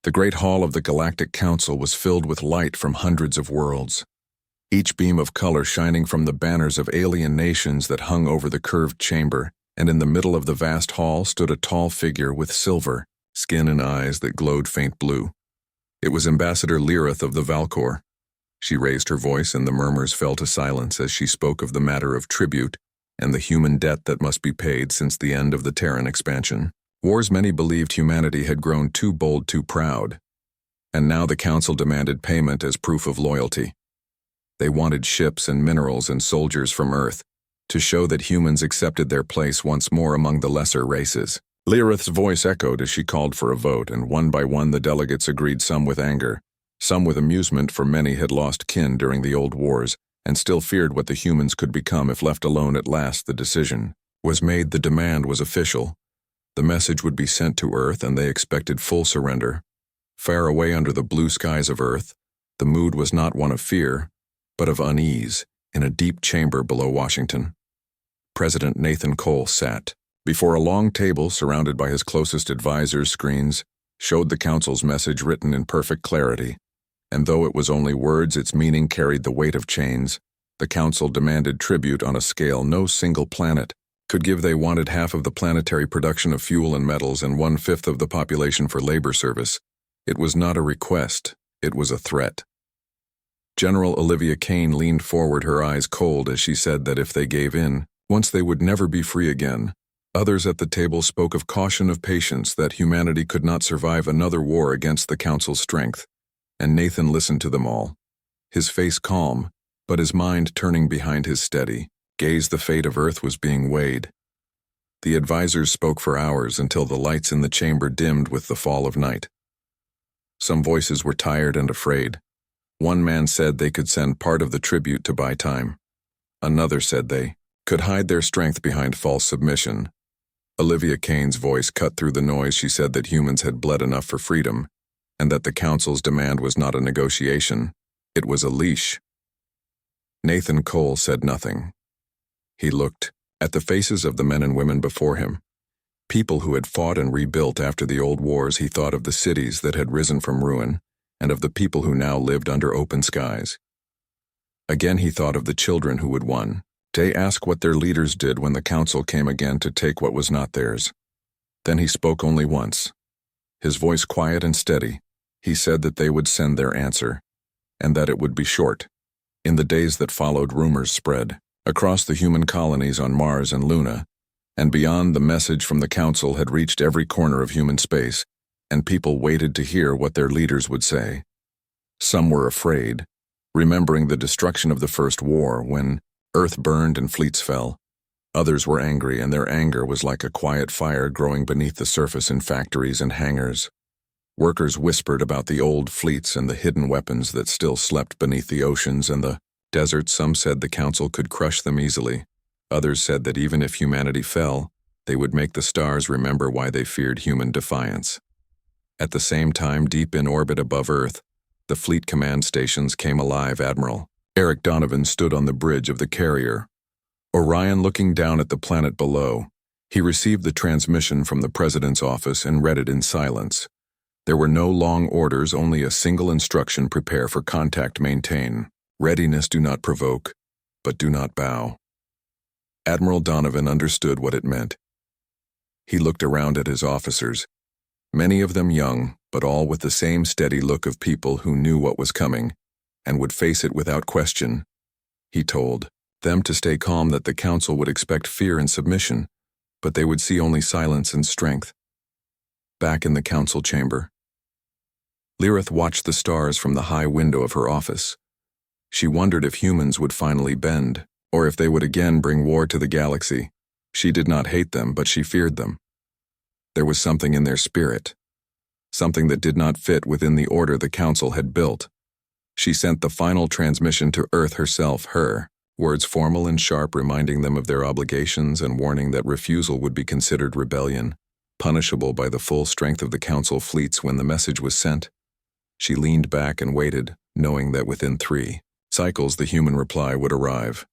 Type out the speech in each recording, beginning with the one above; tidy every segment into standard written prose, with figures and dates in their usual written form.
The great hall of the Galactic Council was filled with light from hundreds of worlds, each beam of color shining from the banners of alien nations that hung over the curved chamber, and in the middle of the vast hall stood a tall figure with silver skin and eyes that glowed faint blue. It was Ambassador Lirith of the Valkor. She raised her voice and the murmurs fell to silence as she spoke of the matter of tribute and the human debt that must be paid since the end of the Terran expansion. Wars many believed humanity had grown too bold, too proud, and now the Council demanded payment as proof of loyalty. They wanted ships and minerals and soldiers from Earth to show that humans accepted their place once more among the lesser races. Lirith's voice echoed as she called for a vote, and one by one the delegates agreed, some with anger, some with amusement, for many had lost kin during the old wars and still feared what the humans could become if left alone. At last the decision was made, the demand was official. The message would be sent to Earth and they expected full surrender. Far away under the blue skies of Earth, the mood was not one of fear, but of unease, in a deep chamber below Washington. President Nathan Cole sat before a long table surrounded by his closest advisors. Screens showed the Council's message written in perfect clarity, and though it was only words, its meaning carried the weight of chains. The Council demanded tribute on a scale no single planet could give. They wanted half of the planetary production of fuel and metals and 1/5 of the population for labor service. It was not a request, it was a threat. General Olivia Kane leaned forward, her eyes cold, as she said that if they gave in, once they would never be free again. Others at the table spoke of caution, of patience, that humanity could not survive another war against the Council's strength. And Nathan listened to them all, his face calm, but his mind turning behind his steady gaze. The fate of Earth was being weighed. The advisors spoke for hours until the lights in the chamber dimmed with the fall of night. Some voices were tired and afraid. One man said they could send part of the tribute to buy time. Another said they could hide their strength behind false submission. Olivia Kane's voice cut through the noise. She said that humans had bled enough for freedom, and that the Council's demand was not a negotiation, it was a leash. Nathan Cole said nothing. He looked at the faces of the men and women before him, people who had fought and rebuilt after the old wars. He thought of the cities that had risen from ruin, and of the people who now lived under open skies. Again he thought of the children who would one day ask what their leaders did when the Council came again to take what was not theirs. Then he spoke only once, his voice quiet and steady. He said that they would send their answer, and that it would be short. In the days that followed, rumors spread across the human colonies on Mars and Luna, and beyond. The message from the Council had reached every corner of human space, and people waited to hear what their leaders would say. Some were afraid, remembering the destruction of the First War when Earth burned and fleets fell. Others were angry, and their anger was like a quiet fire growing beneath the surface in factories and hangars. Workers whispered about the old fleets and the hidden weapons that still slept beneath the oceans and the deserts. Some said the Council could crush them easily. Others said that even if humanity fell, they would make the stars remember why they feared human defiance. At the same time, deep in orbit above Earth, the fleet command stations came alive. Admiral Eric Donovan stood on the bridge of the carrier, Orion, looking down at the planet below. He received the transmission from the President's office and read it in silence. There were no long orders, only a single instruction: prepare for contact, maintain readiness, do not provoke, but do not bow. Admiral Donovan understood what it meant. He looked around at his officers, many of them young, but all with the same steady look of people who knew what was coming and would face it without question. He told them to stay calm, that the Council would expect fear and submission, but they would see only silence and strength. Back in the Council chamber, Lirith watched the stars from the high window of her office. She wondered if humans would finally bend, or if they would again bring war to the galaxy. She did not hate them, but she feared them. There was something in their spirit, something that did not fit within the order the Council had built. She sent the final transmission to Earth herself, her words formal and sharp, reminding them of their obligations and warning that refusal would be considered rebellion, punishable by the full strength of the Council fleets. When the message was sent, she leaned back and waited, knowing that within 3 cycles the human reply would arrive.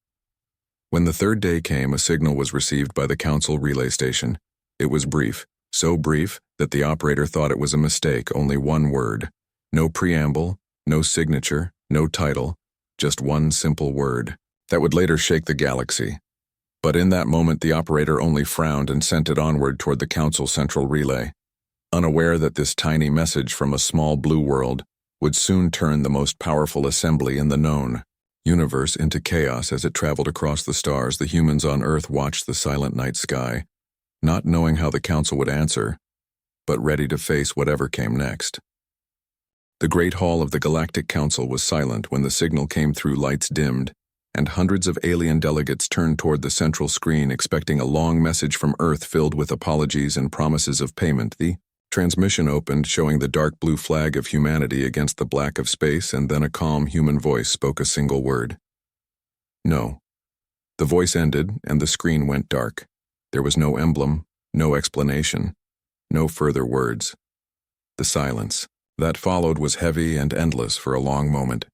When the third day came, a signal was received by the Council relay station. It was brief, so brief that the operator thought it was a mistake, only one word. No preamble, no signature, no title, just one simple word that would later shake the galaxy. But in that moment, the operator only frowned and sent it onward toward the Council Central Relay, unaware that this tiny message from a small blue world would soon turn the most powerful assembly in the known universe into chaos. As it traveled across the stars, the humans on Earth watched the silent night sky, not knowing how the Council would answer, but ready to face whatever came next. The Great Hall of the Galactic Council was silent when the signal came through. Lights dimmed, and hundreds of alien delegates turned toward the central screen, expecting a long message from Earth filled with apologies and promises of payment. The transmission opened, showing the dark blue flag of humanity against the black of space, and then a calm human voice spoke a single word. No. The voice ended, and the screen went dark. There was no emblem, no explanation, no further words. The silence that followed was heavy and endless for a long moment.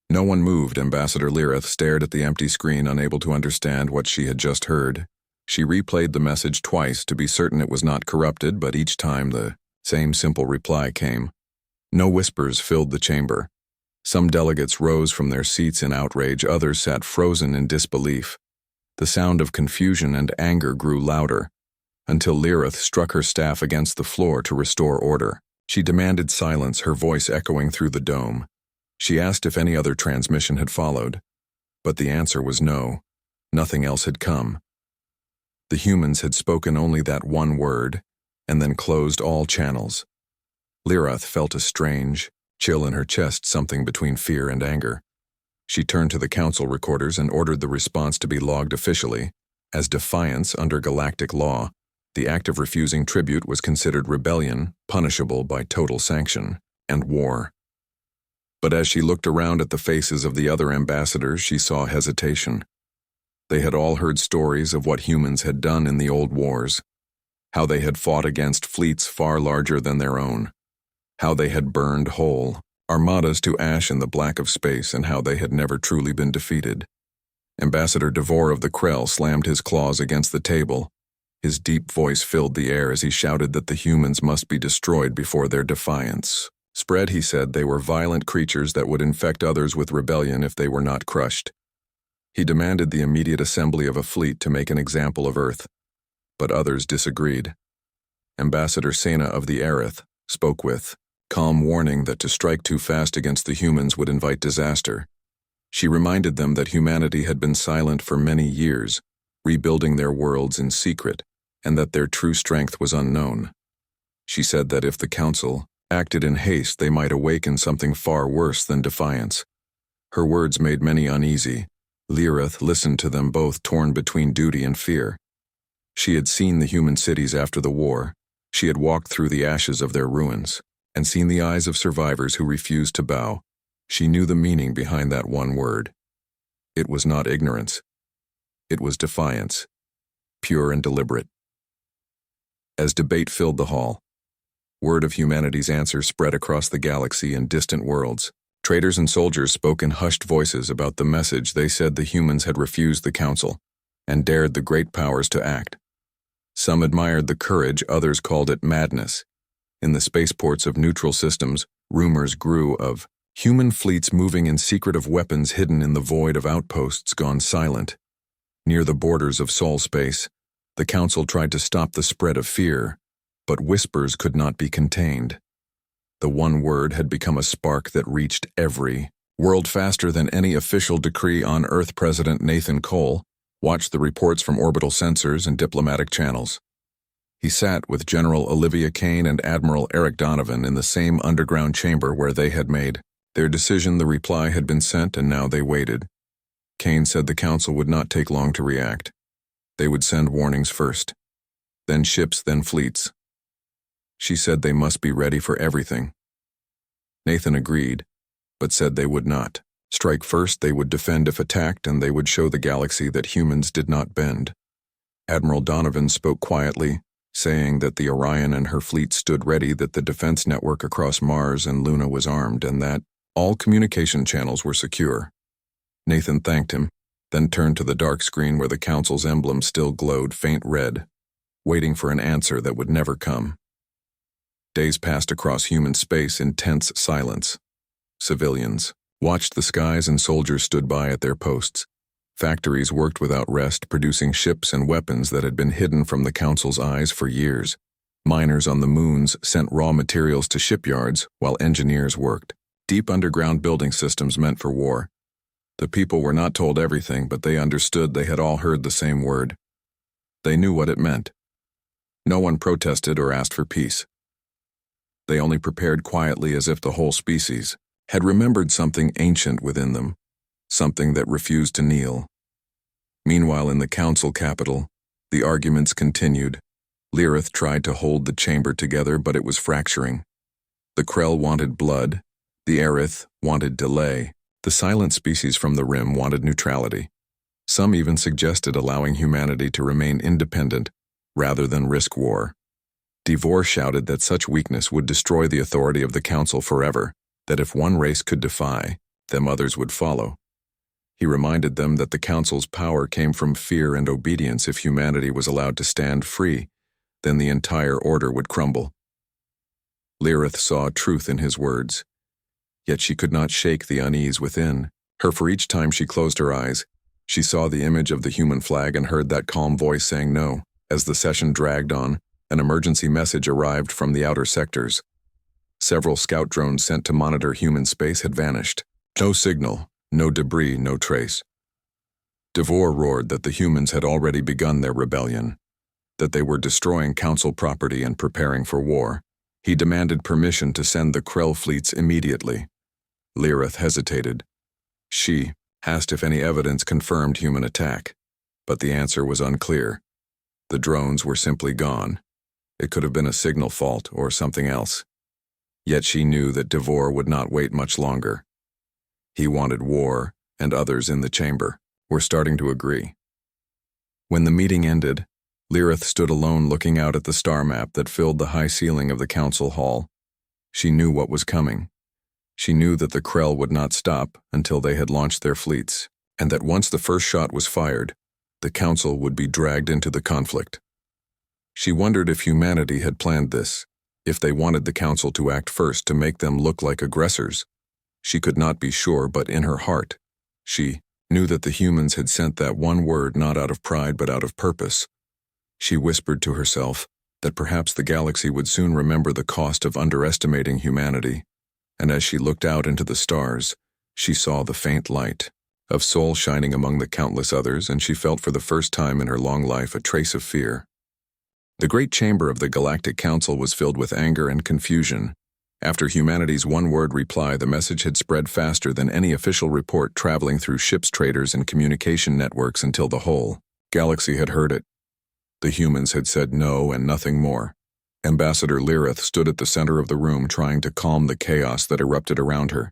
No one moved. Ambassador Lirith stared at the empty screen, unable to understand what she had just heard. She replayed the message twice to be certain it was not corrupted, but each time the same simple reply came. No whispers filled the chamber. Some delegates rose from their seats in outrage, others sat frozen in disbelief. The sound of confusion and anger grew louder, until Lirith struck her staff against the floor to restore order. She demanded silence, her voice echoing through the dome. She asked if any other transmission had followed, but the answer was no. Nothing else had come. The humans had spoken only that one word, and then closed all channels. Lirith felt a strange chill in her chest, something between fear and anger. She turned to the council recorders and ordered the response to be logged officially. As defiance under galactic law, the act of refusing tribute was considered rebellion, punishable by total sanction, and war. But as she looked around at the faces of the other ambassadors, she saw hesitation. They had all heard stories of what humans had done in the old wars, how they had fought against fleets far larger than their own, how they had burned whole armadas to ash in the black of space, and how they had never truly been defeated. Ambassador Devore of the Krell slammed his claws against the table. His deep voice filled the air as he shouted that the humans must be destroyed before their defiance spread. He said they were violent creatures that would infect others with rebellion if they were not crushed. He demanded the immediate assembly of a fleet to make an example of Earth, but others disagreed. Ambassador Sena of the Aerith spoke with calm warning that to strike too fast against the humans would invite disaster. She reminded them that humanity had been silent for many years, rebuilding their worlds in secret, and that their true strength was unknown. She said that if the Council acted in haste, they might awaken something far worse than defiance. Her words made many uneasy. Lirith listened to them both, torn between duty and fear. She had seen the human cities after the war. She had walked through the ashes of their ruins, and seen the eyes of survivors who refused to bow. She knew the meaning behind that one word. It was not ignorance. It was defiance, pure and deliberate. As debate filled the hall, word of humanity's answer spread across the galaxy in distant worlds. Traders and soldiers spoke in hushed voices about the message. They said the humans had refused the Council and dared the great powers to act. Some admired the courage, others called it madness. In the spaceports of neutral systems, rumors grew of human fleets moving in secret, of weapons hidden in the void, of outposts gone silent. Near the borders of Sol space, the Council tried to stop the spread of fear, but whispers could not be contained. The one word had become a spark that reached every world faster than any official decree on Earth. President Nathan Cole watched the reports from orbital sensors and diplomatic channels. He sat with General Olivia Kane and Admiral Eric Donovan in the same underground chamber where they had made their decision. The reply had been sent, and now they waited. Kane said the Council would not take long to react. They would send warnings first, then ships, then fleets. She said they must be ready for everything. Nathan agreed, but said they would not strike first. They would defend if attacked, and they would show the galaxy that humans did not bend. Admiral Donovan spoke quietly, saying that the Orion and her fleet stood ready, that the defense network across Mars and Luna was armed, and that all communication channels were secure. Nathan thanked him, then turned to the dark screen where the Council's emblem still glowed faint red, waiting for an answer that would never come. Days passed across human space in tense silence. Civilians watched the skies and soldiers stood by at their posts. Factories worked without rest, producing ships and weapons that had been hidden from the Council's eyes for years. Miners on the moons sent raw materials to shipyards while engineers worked. Deep underground building systems meant for war. The people were not told everything, but they understood. They had all heard the same word. They knew what it meant. No one protested or asked for peace. They only prepared quietly, as if the whole species had remembered something ancient within them, something that refused to kneel. Meanwhile, in the council capital, the arguments continued. Lirith tried to hold the chamber together, but it was fracturing. The Krell wanted blood. The Aerith wanted delay. The silent species from the Rim wanted neutrality. Some even suggested allowing humanity to remain independent rather than risk war. Devor shouted that such weakness would destroy the authority of the Council forever, that if one race could defy, them others would follow. He reminded them that the Council's power came from fear and obedience. If humanity was allowed to stand free, then the entire order would crumble. Lirith saw truth in his words, yet she could not shake the unease within her. For each time she closed her eyes, she saw the image of the human flag and heard that calm voice saying no. As the session dragged on, an emergency message arrived from the outer sectors. Several scout drones sent to monitor human space had vanished. No signal, no debris, no trace. Devor roared that the humans had already begun their rebellion, that they were destroying Council property and preparing for war. He demanded permission to send the Krell fleets immediately. Lirith hesitated. She asked if any evidence confirmed human attack, but the answer was unclear. The drones were simply gone. It could have been a signal fault or something else. Yet she knew that Devor would not wait much longer. He wanted war, and others in the chamber were starting to agree. When the meeting ended, Lirith stood alone looking out at the star map that filled the high ceiling of the council hall. She knew what was coming. She knew that the Krell would not stop until they had launched their fleets, and that once the first shot was fired, the council would be dragged into the conflict. She wondered if humanity had planned this, if they wanted the council to act first to make them look like aggressors. She could not be sure, but in her heart, she knew that the humans had sent that one word not out of pride but out of purpose. She whispered to herself that perhaps the galaxy would soon remember the cost of underestimating humanity, and as she looked out into the stars, she saw the faint light of Sol shining among the countless others, and she felt for the first time in her long life a trace of fear. The great chamber of the Galactic Council was filled with anger and confusion. After humanity's one-word reply, the message had spread faster than any official report, traveling through ships, traders, and communication networks until the whole galaxy had heard it. The humans had said no and nothing more. Ambassador Lirith stood at the center of the room, trying to calm the chaos that erupted around her.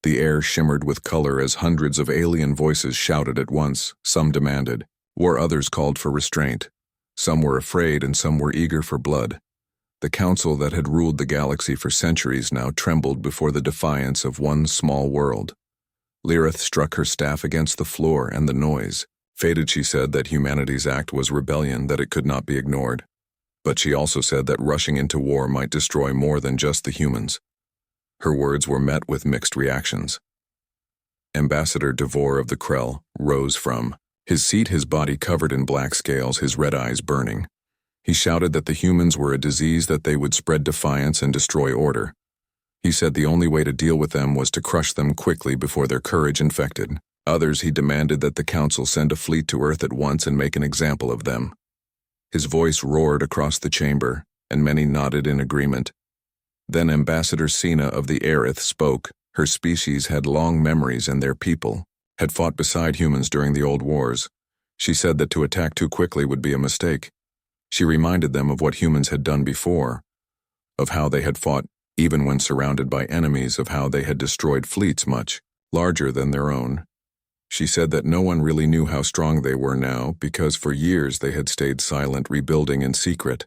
The air shimmered with color as hundreds of alien voices shouted at once. Some demanded war, others called for restraint. Some were afraid and some were eager for blood. The council that had ruled the galaxy for centuries now trembled before the defiance of one small world. Lirith struck her staff against the floor, and the noise faded. She said that humanity's act was rebellion, that it could not be ignored. But she also said that rushing into war might destroy more than just the humans. Her words were met with mixed reactions. Ambassador Devor of the Krell rose from his seat, his body covered in black scales, his red eyes burning. He shouted that the humans were a disease, that they would spread defiance and destroy order. He said the only way to deal with them was to crush them quickly before their courage infected others. He demanded that the council send a fleet to Earth at once and make an example of them. His voice roared across the chamber, and many nodded in agreement. Then Ambassador Sina of the Aerith spoke. Her species had long memories, and their people had fought beside humans during the old wars. She said that to attack too quickly would be a mistake. She reminded them of what humans had done before, of how they had fought even when surrounded by enemies, of how they had destroyed fleets much larger than their own. She said that no one really knew how strong they were now, because for years they had stayed silent, rebuilding in secret.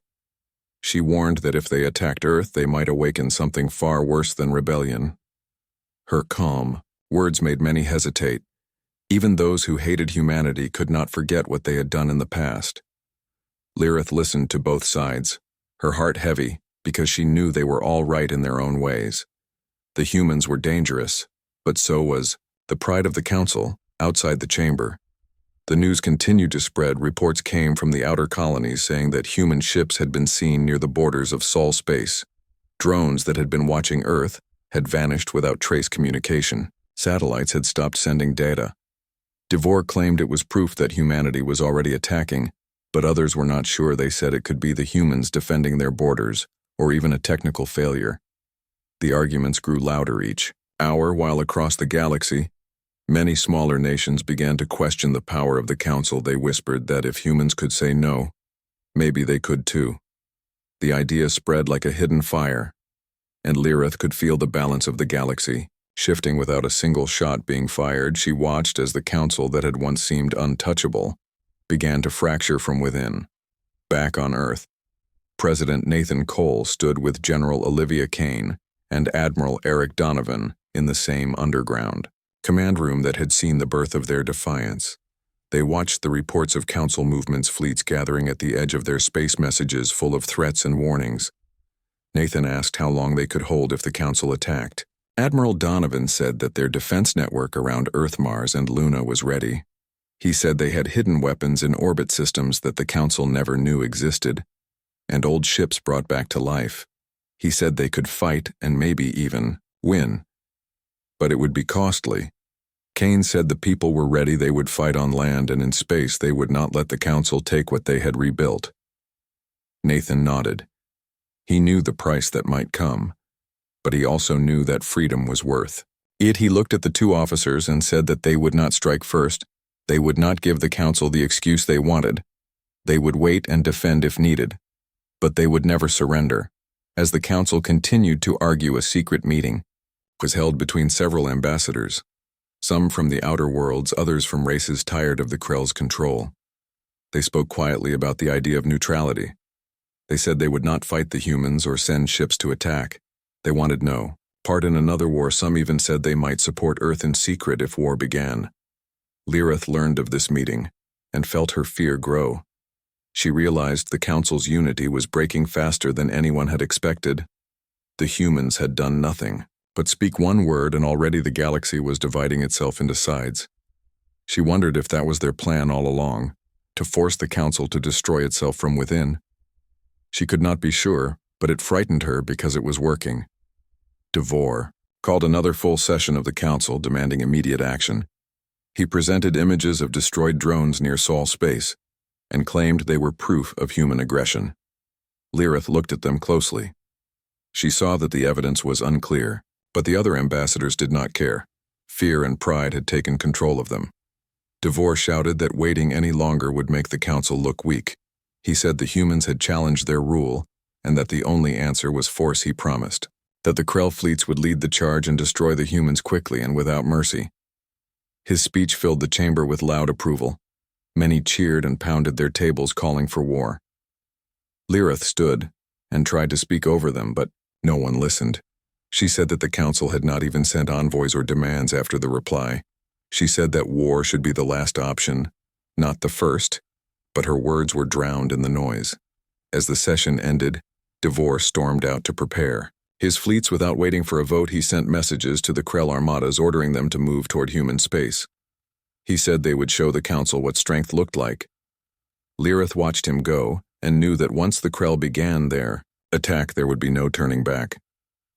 She warned that if they attacked Earth, they might awaken something far worse than rebellion. Her calm words made many hesitate. Even those who hated humanity could not forget what they had done in the past. Lirith listened to both sides, her heart heavy, because she knew they were all right in their own ways. The humans were dangerous, but so was the pride of the council outside the chamber. The news continued to spread. Reports came from the outer colonies saying that human ships had been seen near the borders of Sol space. Drones that had been watching Earth had vanished without trace communication. Satellites had stopped sending data. Devore claimed it was proof that humanity was already attacking, but others were not sure. They said it could be the humans defending their borders, or even a technical failure. The arguments grew louder each hour while across the galaxy, many smaller nations began to question the power of the Council. They whispered that if humans could say no, maybe they could too. The idea spread like a hidden fire, and Lirith could feel the balance of the galaxy shifting without a single shot being fired. She watched as the Council that had once seemed untouchable began to fracture from within. Back on Earth, President Nathan Cole stood with General Olivia Kane and Admiral Eric Donovan in the same underground command room that had seen the birth of their defiance. They watched the reports of Council movements, fleets gathering at the edge of their space, messages full of threats and warnings. Nathan asked how long they could hold if the Council attacked. Admiral Donovan said that their defense network around Earth, Mars, and Luna was ready. He said they had hidden weapons in orbit systems that the Council never knew existed, and old ships brought back to life. He said they could fight and maybe even win. But it would be costly. Kane said the people were ready. They would fight on land and in space. They would not let the Council take what they had rebuilt. Nathan nodded. He knew the price that might come, but he also knew that freedom was worth it. He looked at the two officers and said that they would not strike first. They would not give the Council the excuse they wanted. They would wait and defend if needed, but they would never surrender. As the Council continued to argue, a secret meeting was held between several ambassadors, some from the outer worlds, others from races tired of the Krell's control. They spoke quietly about the idea of neutrality. They said they would not fight the humans or send ships to attack. They wanted no part in another war. Some even said they might support Earth in secret if war began. Lirith learned of this meeting and felt her fear grow. She realized the Council's unity was breaking faster than anyone had expected. The humans had done nothing but speak one word, and already the galaxy was dividing itself into sides. She wondered if that was their plan all along, to force the Council to destroy itself from within. She could not be sure, but it frightened her because it was working. Devore called another full session of the Council, demanding immediate action. He presented images of destroyed drones near Sol space and claimed they were proof of human aggression. Lirith looked at them closely. She saw that the evidence was unclear, but the other ambassadors did not care. Fear and pride had taken control of them. Devore shouted that waiting any longer would make the Council look weak. He said the humans had challenged their rule, and that the only answer was force. He promised that the Krell fleets would lead the charge and destroy the humans quickly and without mercy. His speech filled the chamber with loud approval. Many cheered and pounded their tables, calling for war. Lirith stood and tried to speak over them, but no one listened. She said that the Council had not even sent envoys or demands after the reply. She said that war should be the last option, not the first, but her words were drowned in the noise. As the session ended, Devore stormed out to prepare his fleets. Without waiting for a vote, he sent messages to the Krell armadas ordering them to move toward human space. He said they would show the Council what strength looked like. Lirith watched him go and knew that once the Krell began their attack, there would be no turning back.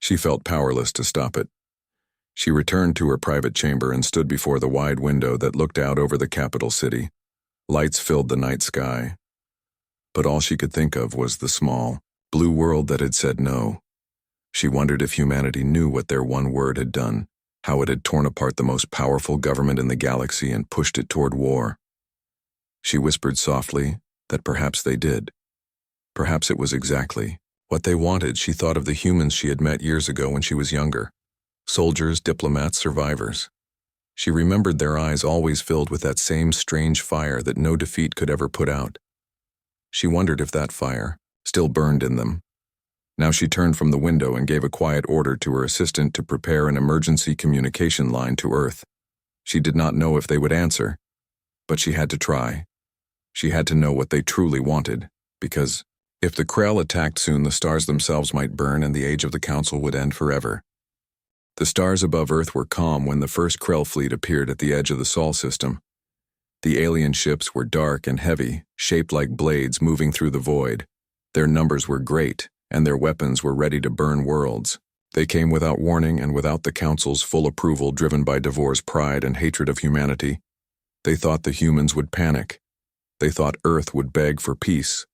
She felt powerless to stop it. She returned to her private chamber and stood before the wide window that looked out over the capital city. Lights filled the night sky, but all she could think of was the small, blue world that had said no. She wondered if humanity knew what their one word had done, how it had torn apart the most powerful government in the galaxy and pushed it toward war. She whispered softly that perhaps they did. Perhaps it was exactly what they wanted. She thought of the humans she had met years ago when she was younger. Soldiers, diplomats, survivors. She remembered their eyes always filled with that same strange fire that no defeat could ever put out. She wondered if that fire still burned in them. Now she turned from the window and gave a quiet order to her assistant to prepare an emergency communication line to Earth. She did not know if they would answer, but she had to try. She had to know what they truly wanted, because If the Krell attacked soon, the stars themselves might burn and the age of the Council would end forever. The stars above Earth were calm when the first Krell fleet appeared at the edge of the Sol system. The alien ships were dark and heavy, shaped like blades moving through the void. Their numbers were great, and their weapons were ready to burn worlds. They came without warning and without the Council's full approval, driven by Devor's pride and hatred of humanity. They thought the humans would panic. They thought Earth would beg for peace.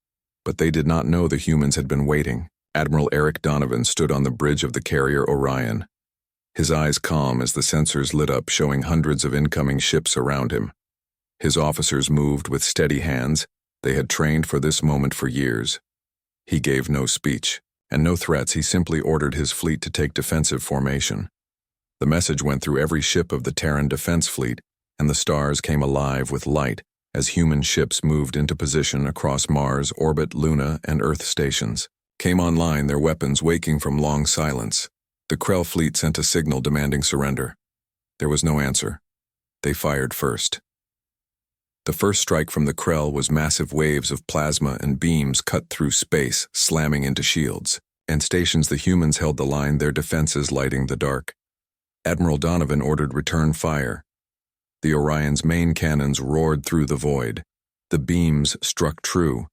But they did not know the humans had been waiting. Admiral Eric Donovan stood on the bridge of the carrier Orion, his eyes calm as the sensors lit up, showing hundreds of incoming ships around him. His officers moved with steady hands. They had trained for this moment for years. He gave no speech and no threats. He simply ordered his fleet to take defensive formation. The message went through every ship of the Terran Defense Fleet, and the stars came alive with light as human ships moved into position across Mars, orbit, Luna, and Earth stations. Came online, their weapons waking from long silence. The Krell fleet sent a signal demanding surrender. There was no answer. They fired first. The first strike from the Krell was massive waves of plasma and beams cut through space, slamming into shields and stations. The humans held the line, their defenses lighting the dark. Admiral Donovan ordered return fire. The Orion's main cannons roared through the void. The beams struck true.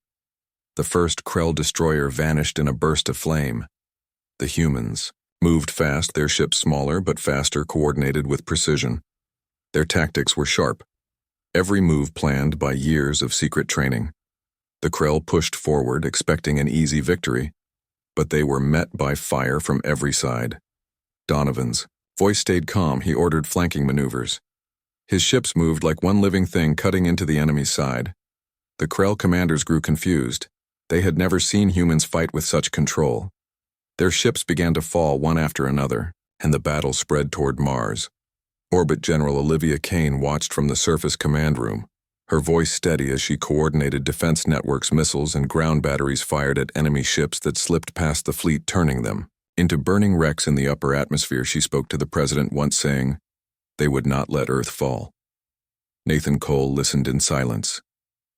The first Krell destroyer vanished in a burst of flame. The humans moved fast, their ships smaller but faster, coordinated with precision. Their tactics were sharp. Every move planned by years of secret training. The Krell pushed forward, expecting an easy victory, but they were met by fire from every side. Donovan's voice stayed calm. He ordered flanking maneuvers. His ships moved like one living thing, cutting into the enemy's side. The Krell commanders grew confused. They had never seen humans fight with such control. Their ships began to fall one after another, and the battle spread toward Mars. Orbit General Olivia Kane watched from the surface command room, her voice steady as she coordinated defense networks, missiles, and ground batteries fired at enemy ships that slipped past the fleet, turning them into burning wrecks in the upper atmosphere. She spoke to the president once, saying, "They would not let Earth fall." Nathan Cole listened in silence,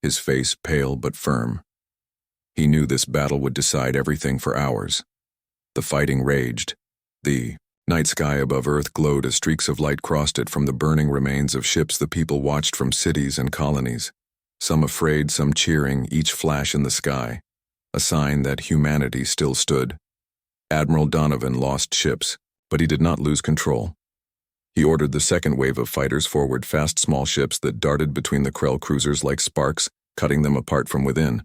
his face pale but firm. He knew this battle would decide everything for hours. The fighting raged. The night sky above Earth glowed as streaks of light crossed it from the burning remains of ships. The people watched from cities and colonies, some afraid, some cheering, each flash in the sky, a sign that humanity still stood. Admiral Donovan lost ships, but he did not lose control. He ordered the second wave of fighters forward, fast small ships that darted between the Krell cruisers like sparks, cutting them apart from within.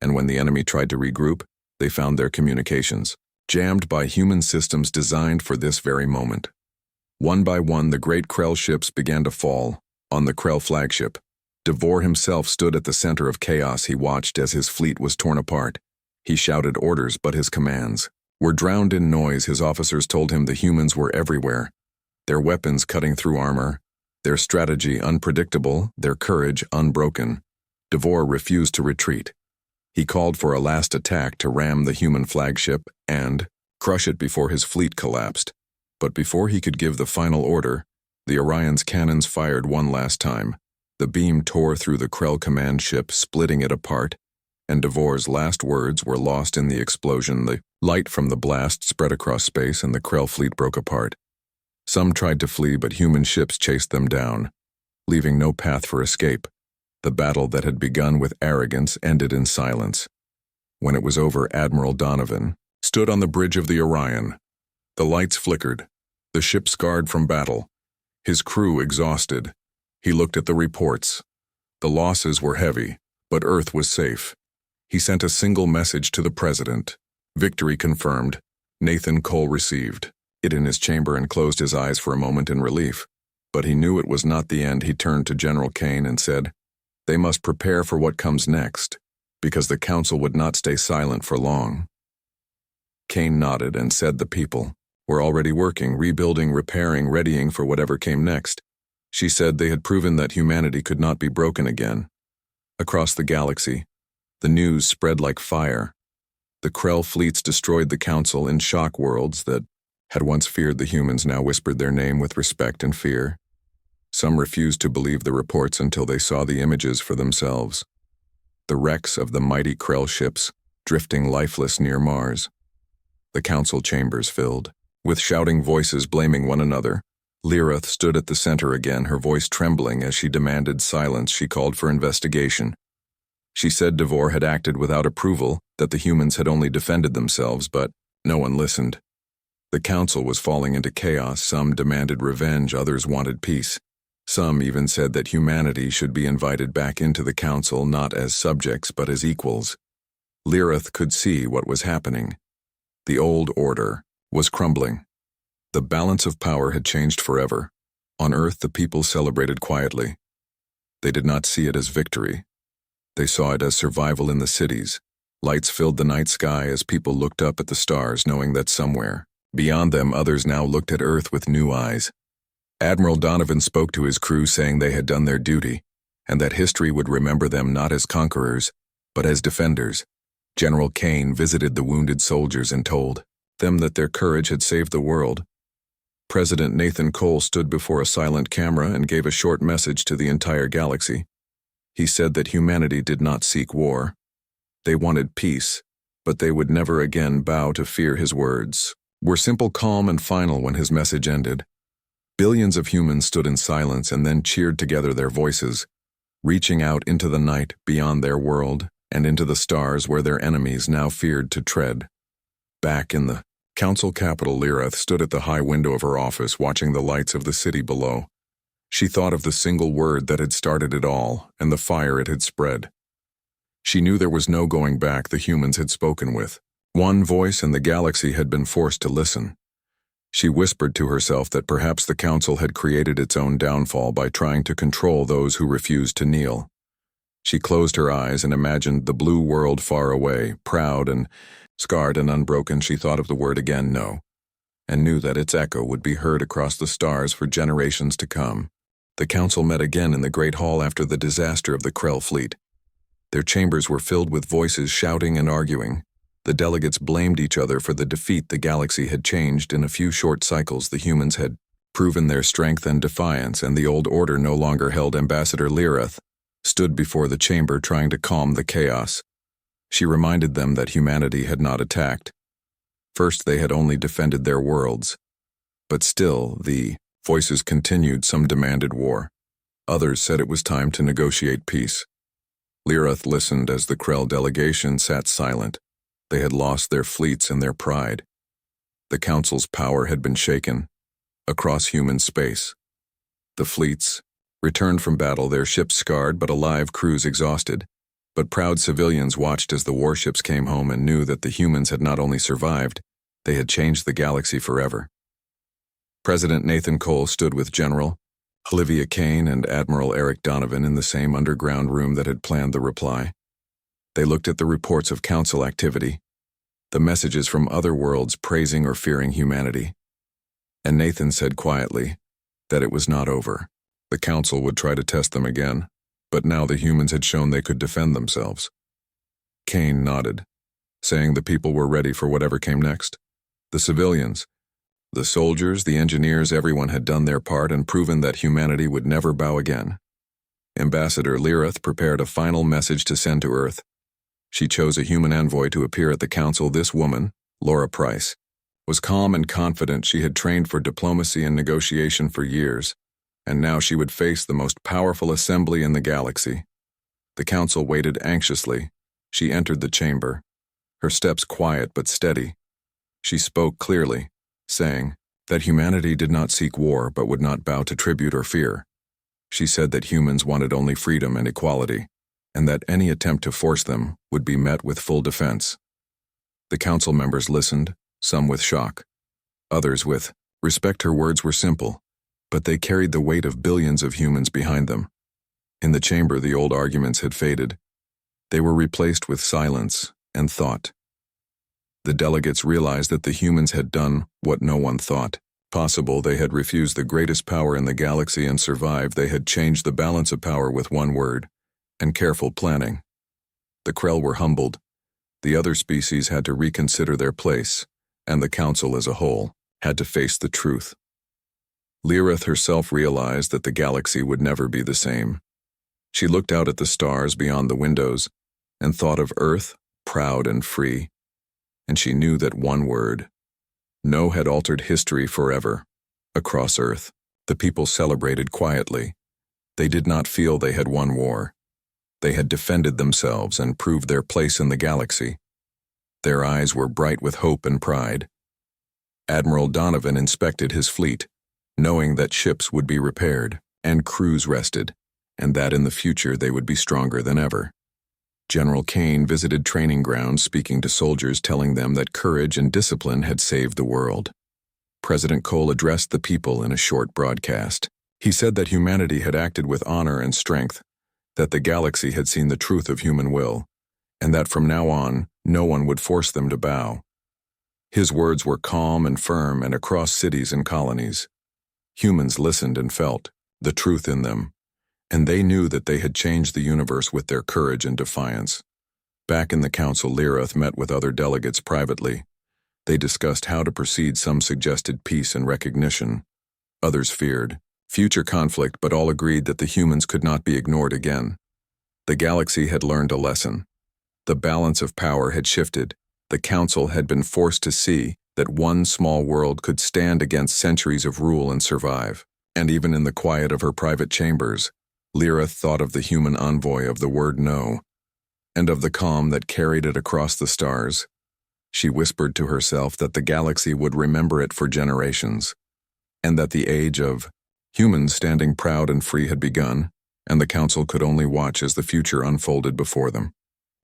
And when the enemy tried to regroup, they found their communications jammed by human systems designed for this very moment. One by one, the great Krell ships began to fall. On the Krell flagship, Devor himself stood at the center of chaos. He watched as his fleet was torn apart. He shouted orders, but his commands were drowned in noise. His officers told him the humans were everywhere, their weapons cutting through armor, their strategy unpredictable, their courage unbroken. Devor refused to retreat. He called for a last attack to ram the human flagship and crush it before his fleet collapsed. But before he could give the final order, the Orion's cannons fired one last time. The beam tore through the Krell command ship, splitting it apart, and Devor's last words were lost in the explosion. The light from the blast spread across space and the Krell fleet broke apart. Some tried to flee, but human ships chased them down, leaving no path for escape. The battle that had begun with arrogance ended in silence. When it was over, Admiral Donovan stood on the bridge of the Orion. The lights flickered, the ship scarred from battle, his crew exhausted. He looked at the reports. The losses were heavy, but Earth was safe. He sent a single message to the president. Victory confirmed. Nathan Cole received it in his chamber and closed his eyes for a moment in relief. But he knew it was not the end. He turned to General Kane and said, "They must prepare for what comes next, because the Council would not stay silent for long." Kane nodded and said the people were already working, rebuilding, repairing, readying for whatever came next. She said they had proven that humanity could not be broken again. Across the galaxy, the news spread like fire. The Krell fleets destroyed the Council in shock. Worlds that had once feared the humans now whispered their name with respect and fear. Some refused to believe the reports until they saw the images for themselves. The wrecks of the mighty Krell ships, drifting lifeless near Mars. The council chambers filled, with shouting voices blaming one another. Lirith stood at the center again, her voice trembling as she demanded silence. She called for investigation. She said Devor had acted without approval, that the humans had only defended themselves, but no one listened. The council was falling into chaos. Some demanded revenge, others wanted peace. Some even said that humanity should be invited back into the council not as subjects but as equals. Lirith could see what was happening. The old order was crumbling. The balance of power had changed forever. On Earth, the people celebrated quietly. They did not see it as victory. They saw it as survival in the cities. Lights filled the night sky as people looked up at the stars, knowing that somewhere, beyond them, others now looked at Earth with new eyes. Admiral Donovan spoke to his crew, saying they had done their duty, and that history would remember them not as conquerors, but as defenders. General Kane visited the wounded soldiers and told them that their courage had saved the world. President Nathan Cole stood before a silent camera and gave a short message to the entire galaxy. He said that humanity did not seek war. They wanted peace, but they would never again bow to fear. His words were simple, calm, and final when his message ended. Billions of humans stood in silence and then cheered together, their voices reaching out into the night beyond their world and into the stars where their enemies now feared to tread. Back in the council capital, Lirith stood at the high window of her office, watching the lights of the city below. She thought of the single word that had started it all and the fire it had spread. She knew there was no going back. The humans had spoken with one voice and the galaxy had been forced to listen. She whispered to herself that perhaps the council had created its own downfall by trying to control those who refused to kneel. She closed her eyes and imagined the blue world far away, proud and scarred and unbroken. She thought of the word again, no, and knew that its echo would be heard across the stars for generations to come. The council met again in the Great Hall after the disaster of the Krell fleet. Their chambers were filled with voices shouting and arguing. The delegates blamed each other for the defeat. The galaxy had changed in a few short cycles. The humans had proven their strength and defiance, and the old order no longer held. Ambassador Lirith stood before the chamber, trying to calm the chaos. She reminded them that humanity had not attacked. First, they had only defended their worlds. But still, the voices continued. Some demanded war. Others said it was time to negotiate peace. Lirith listened as the Krell delegation sat silent. They had lost their fleets and their pride. The council's power had been shaken across human space. The fleets returned from battle, their ships scarred but alive, crews exhausted. But proud civilians watched as the warships came home and knew that the humans had not only survived, they had changed the galaxy forever. President Nathan Cole stood with General Olivia Kane and Admiral Eric Donovan in the same underground room that had planned the reply. They looked at the reports of council activity, the messages from other worlds praising or fearing humanity. And Nathan said quietly that it was not over. The council would try to test them again, but now the humans had shown they could defend themselves. Kane nodded, saying the people were ready for whatever came next. The civilians, the soldiers, the engineers, everyone had done their part and proven that humanity would never bow again. Ambassador Lirith prepared a final message to send to Earth. She chose a human envoy to appear at the council. This woman, Laura Price, was calm and confident. She had trained for diplomacy and negotiation for years, and now she would face the most powerful assembly in the galaxy. The council waited anxiously. She entered the chamber, her steps quiet but steady. She spoke clearly, saying that humanity did not seek war but would not bow to tribute or fear. She said that humans wanted only freedom and equality, and that any attempt to force them would be met with full defense. The council members listened, some with shock, others with respect. Her words were simple, but they carried the weight of billions of humans behind them. In the chamber, the old arguments had faded. They were replaced with silence and thought. The delegates realized that the humans had done what no one thought possible. They had refused the greatest power in the galaxy and survived. They had changed the balance of power with one word and careful planning. The Krell were humbled. The other species had to reconsider their place, and the council as a whole had to face the truth. Lirith herself realized that the galaxy would never be the same. She looked out at the stars beyond the windows and thought of Earth proud and free, and she knew that one word, no, had altered history forever. Across Earth, the people celebrated quietly. They did not feel they had won war. They had defended themselves and proved their place in the galaxy. Their eyes were bright with hope and pride. Admiral Donovan inspected his fleet, knowing that ships would be repaired and crews rested, and that in the future they would be stronger than ever. General Kane visited training grounds, speaking to soldiers, telling them that courage and discipline had saved the world. President Cole addressed the people in a short broadcast. He said that humanity had acted with honor and strength, that the galaxy had seen the truth of human will, and that from now on, no one would force them to bow. His words were calm and firm, and across cities and colonies, humans listened and felt the truth in them, and they knew that they had changed the universe with their courage and defiance. Back in the council, Lirith met with other delegates privately. They discussed how to proceed. Some suggested peace and recognition. Others feared future conflict, but all agreed that the humans could not be ignored again. The galaxy had learned a lesson. The balance of power had shifted. The council had been forced to see that one small world could stand against centuries of rule and survive. And even in the quiet of her private chambers, Lirith thought of the human envoy of the word no, and of the calm that carried it across the stars. She whispered to herself that the galaxy would remember it for generations, and that the age of humans standing proud and free had begun, and the council could only watch as the future unfolded before them.